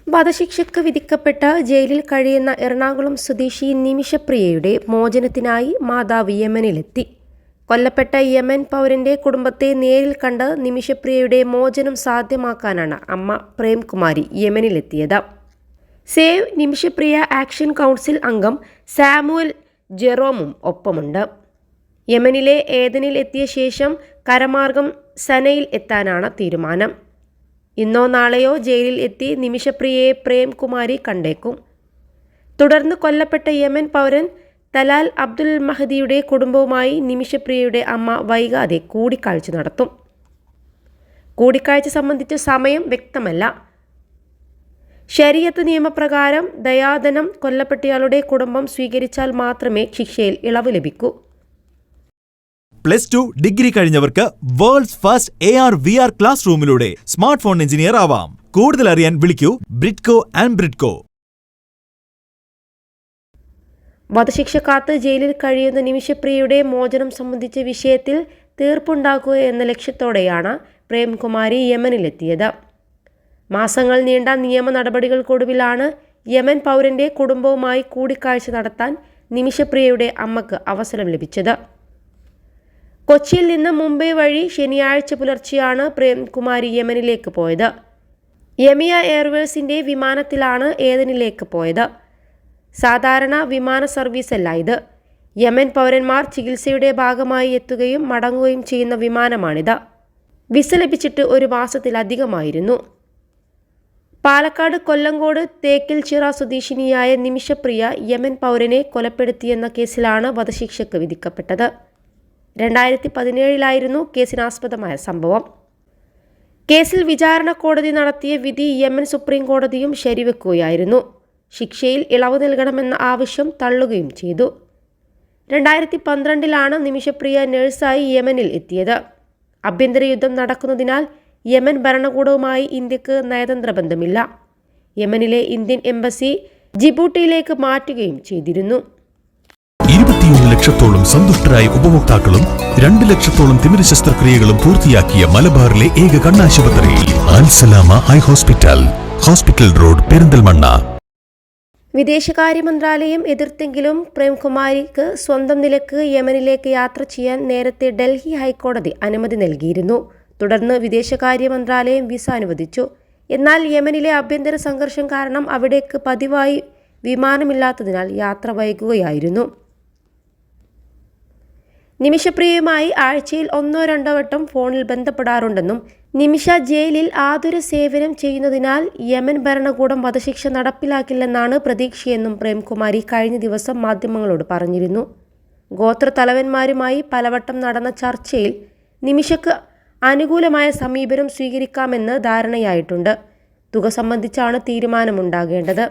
വധശിക്ഷയ്ക്ക് വിധിക്കപ്പെട്ട ജയിലിൽ കഴിയുന്ന എറണാകുളം സ്വദേശി നിമിഷപ്രിയയുടെ മോചനത്തിനായി മാതാവ് യമനിലെത്തി. കൊല്ലപ്പെട്ട യമൻ പൗരന്റെ കുടുംബത്തെ നേരിൽ കണ്ട് നിമിഷപ്രിയയുടെ മോചനം സാധ്യമാക്കാനാണ് അമ്മ പ്രേംകുമാരി യമനിലെത്തിയത്. സേവ് നിമിഷപ്രിയ ആക്ഷൻ കൗൺസിൽ അംഗം സാമുവൽ ജെറോമും ഒപ്പമുണ്ട്. യമനിലെ ഏദനിൽ എത്തിയ ശേഷം കരമാർഗം സനയിൽ എത്താനാണ് തീരുമാനം. ഇന്നോ നാളെയോ ജയിലിൽ എത്തി നിമിഷപ്രിയയെ പ്രേംകുമാരി കണ്ടേക്കും. തുടർന്ന് കൊല്ലപ്പെട്ട യമൻ പൗരൻ തലാൽ അബ്ദുൽ മഹദിയുടെ കുടുംബവുമായി നിമിഷപ്രിയയുടെ അമ്മ വൈകാതെ കൂടിക്കാഴ്ച നടത്തും. കൂടിക്കാഴ്ച സംബന്ധിച്ച സമയം വ്യക്തമല്ല. ശരീഅത്ത് നിയമപ്രകാരം ദയാധനം കൊല്ലപ്പെട്ടയാളുടെ കുടുംബം സ്വീകരിച്ചാൽ മാത്രമേ ശിക്ഷയിൽ ഇളവ് ലഭിക്കൂ. +2 ഡിഗ്രി കഴിഞ്ഞവർക്ക് വേൾഡ്സ് ഫസ്റ്റ് AR/VR ക്ലാസ് റൂമിലൂടെ സ്മാർട്ട് ഫോൺ എഞ്ചിനീയർ ആവാം. കൂടുതൽ അറിയാൻ വിളിക്കൂ ബ്രിഡ്കോ ആൻഡ് ബ്രിഡ്കോ. വധശിക്ഷ കാത്ത് ജയിലിൽ കഴിയുന്ന നിമിഷപ്രിയയുടെ മോചനം സംബന്ധിച്ച വിഷയത്തിൽ തീർപ്പുണ്ടാക്കുക എന്ന ലക്ഷ്യത്തോടെയാണ് പ്രേംകുമാരി യമനിലെത്തിയത്. മാസങ്ങൾ നീണ്ട നിയമ നടപടികൾക്കൊടുവിലാണ് യമൻ പൗരന്റെ കുടുംബവുമായി കൂടിക്കാഴ്ച നടത്താൻ നിമിഷപ്രിയയുടെ അമ്മക്ക് അവസരം ലഭിച്ചത്. കൊച്ചിയിൽ നിന്ന് മുംബൈ വഴി ശനിയാഴ്ച പുലർച്ചെയാണ് പ്രേംകുമാരി യമനിലേക്ക് പോയത്. യമി എയർവേസിന്റെ വിമാനത്തിലാണ് ഏദനിലേക്ക് പോയത്. സാധാരണ വിമാന സർവീസല്ല ഇത്. യമൻ പൗരന്മാർ ചികിത്സയുടെ ഭാഗമായി എത്തുകയും മടങ്ങുകയും ചെയ്യുന്ന വിമാനമാണിത്. വിസ ലഭിച്ചിട്ട് 1 മാസത്തിലധികമായിരുന്നു. പാലക്കാട് കൊല്ലങ്കോട് തേക്കിൽച്ചിറ സ്വദേശിനിയായ നിമിഷപ്രിയ യമൻ പൗരനെ കൊലപ്പെടുത്തിയെന്ന കേസിലാണ് വധശിക്ഷയ്ക്ക് വിധിക്കപ്പെട്ടത്. 2017 കേസിനാസ്പദമായ സംഭവം. കേസിൽ വിചാരണ കോടതി നടത്തിയ വിധി യമൻ സുപ്രീം കോടതിയും ശരിവെക്കുകയായിരുന്നു. ശിക്ഷയിൽ ഇളവ് നൽകണമെന്ന ആവശ്യം തള്ളുകയും ചെയ്തു. 2012 നിമിഷപ്രിയ നഴ്സായി യമനിൽ എത്തിയത്. ആഭ്യന്തര യുദ്ധം നടക്കുന്നതിനാൽ യമൻ ഭരണകൂടവുമായി ഇന്ത്യക്ക് നയതന്ത്ര ബന്ധമില്ല. യമനിലെ ഇന്ത്യൻ എംബസി ജിബൂട്ടിയിലേക്ക് മാറ്റുകയും ചെയ്തിരുന്നു. 21 ലക്ഷത്തോളം സന്തുഷ്ടരായ ഉപഭോക്താക്കളും 2 ലക്ഷത്തോളം തിമിര ശസ്ത്രക്രിയകളും പൂർത്തിയാക്കിയ മലബാറിലെ ഏക കണ്ണാശുപത്രി Al Salama high hospital, hospital road, Perinthalmanna. വിദേശകാര്യ മന്ത്രാലയം എതിർത്തെങ്കിലും പ്രേംകുമാരിക്ക് സ്വന്തം നിലക്ക് യമനിലേക്ക് യാത്ര ചെയ്യാൻ നേരത്തെ ഡൽഹി ഹൈക്കോടതി അനുമതി നൽകിയിരുന്നു. തുടർന്ന് വിദേശകാര്യ മന്ത്രാലയം വിസ അനുവദിച്ചു. എന്നാൽ യമനിലെ ആഭ്യന്തര സംഘർഷം കാരണം അവിടേക്ക് പതിവായി വിമാനമില്ലാത്തതിനാൽ യാത്ര വൈകുകയായിരുന്നു. നിമിഷപ്രിയയുമായി ആഴ്ചയിൽ 1-2 വട്ടം ഫോണിൽ ബന്ധപ്പെടാറുണ്ടെന്നും നിമിഷ ജയിലിൽ ആതുര സേവനം ചെയ്യുന്നതിനാൽ യമൻ ഭരണകൂടം വധശിക്ഷ നടപ്പിലാക്കില്ലെന്നാണ് പ്രതീക്ഷയെന്നും പ്രേംകുമാരി കഴിഞ്ഞ ദിവസം മാധ്യമങ്ങളോട് പറഞ്ഞിരുന്നു. ഗോത്ര തലവന്മാരുമായി പലവട്ടം നടന്ന ചർച്ചയിൽ നിമിഷക്ക് അനുകൂലമായ സമീപനം സ്വീകരിക്കാമെന്ന് ധാരണയായിട്ടുണ്ട്. തുക സംബന്ധിച്ചാണ് തീരുമാനമുണ്ടാകേണ്ടത്.